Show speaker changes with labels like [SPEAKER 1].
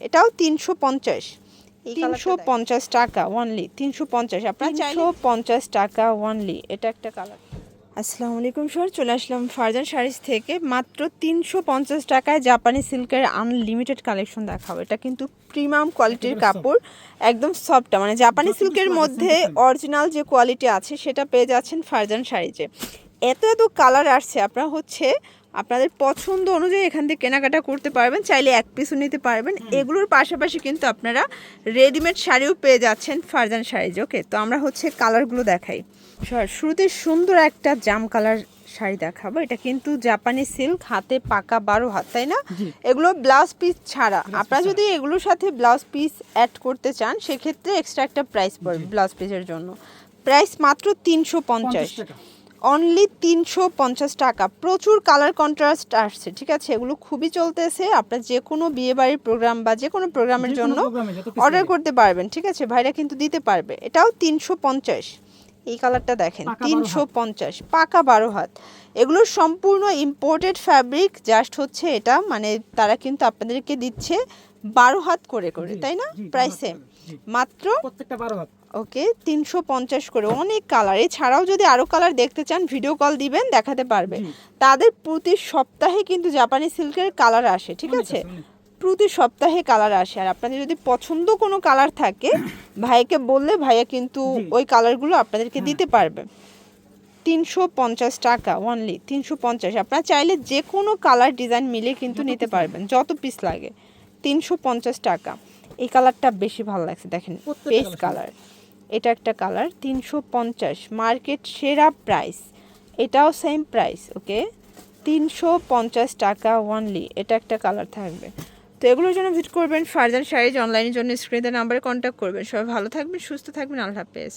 [SPEAKER 1] এটাও 350, 350 টাকা অনলি, 350। আপনার 350 টাকা অনলি। এটা একটা কালার। আসসালামু আলাইকুম স্যার, চলে আসলাম ফারজান শাড়িজ থেকে। মাত্র 350 টাকায় জাপানি সিল্কের আনলিমিটেড কালেকশন দেখাবো। এটা কিন্তু প্রিমিয়াম কোয়ালিটির কাপড়, একদম সফট, মানে জাপানি সিল্কের মধ্যে অরিজিনাল যে কোয়ালিটি আছে সেটা পেয়ে যাচ্ছেন ফারজান শাড়িজে। এত এত কালার আসছে, আপনারা আপনাদের পছন্দ অনুযায়ী এখান থেকে কেনাকাটা করতে পারবেন, চাইলে এক পিসও নিতে পারবেন। এগুলোর পাশাপাশি কিন্তু আপনারা রেডিমেড শাড়িও পেয়ে যাচ্ছেন ফারজান শাড়িজ। ওকে, তো আমরা কালারগুলো দেখাই। শুরুতে সুন্দর একটা জাম কালার শাড়ি দেখাবো। এটা কিন্তু জাপানি সিল্ক, হাতে পাকা 12 হাত, তাই না? এগুলো ব্লাউজ পিস ছাড়া। আপনারা যদি এগুলোর সাথে ব্লাউজ পিস অ্যাড করতে চান সেক্ষেত্রে এক্সট্রা একটা প্রাইস পড়বে ব্লাউজ পিসের জন্য। প্রাইস মাত্র 350, অনলি 350 টাকা। প্রচুর কালার কন্ট্রাস্ট আসছে, ঠিক আছে? এগুলো খুবই চলতেছে। আপনার যে কোনো বিয়েবাড়ির প্রোগ্রাম বা যে কোনো প্রোগ্রামের জন্য অর্ডার করতে পারবেন, ঠিক আছে? ভাইরা কিন্তু দিতে পারবে। এটাও 350। এই কালারটা দেখেন, 350, পাকা 12 হাত। এগুলো সম্পূর্ণ ইম্পোর্টেড ফ্যাব্রিক। জাস্ট এটা মানে তারা কিন্তু আপনাদেরকে দিচ্ছে 12 হাত করে, তাই না? প্রাইসে মাত্র
[SPEAKER 2] প্রত্যেকটা 12 হাত।
[SPEAKER 1] ওকে, 350 করে। অনেক কালার, এছাড়াও যদি আরও কালার দেখতে চান ভিডিও কল দিবেন, দেখাতে পারবে। তাদের প্রতি সপ্তাহে কিন্তু জাপানি সিল্কের কালার আসে, ঠিক আছে? প্রতি সপ্তাহে কালার আসে। আর আপনাদের যদি পছন্দ কোনো কালার থাকে ভাইকে বললে ভাইয়া কিন্তু ওই কালারগুলো আপনাদেরকে দিতে পারবে। 350 টাকা অনলি, 350। আপনারা চাইলে যে কোনো কালার ডিজাইন মিলে কিন্তু নিতে পারবেন, যত পিস লাগে। 350 টাকা। এই কালারটা বেশি ভালো লাগছে, দেখেন, পেস্ট কালার। এটা একটা কালার, 350, মার্কেট সেরা প্রাইস। এটাও সেম প্রাইস। ওকে, 350 টাকা অনলি। এটা একটা কালার থাকবে। তো এগুলোর জন্য ভিজিট করবেন ফারজান শাড়িজ অনলাইনের জন্য স্ক্রিনের নাম্বারে কন্ট্যাক্ট করবেন। সবাই ভালো থাকবেন, সুস্থ থাকবেন, আল্লাহ হাফেজ।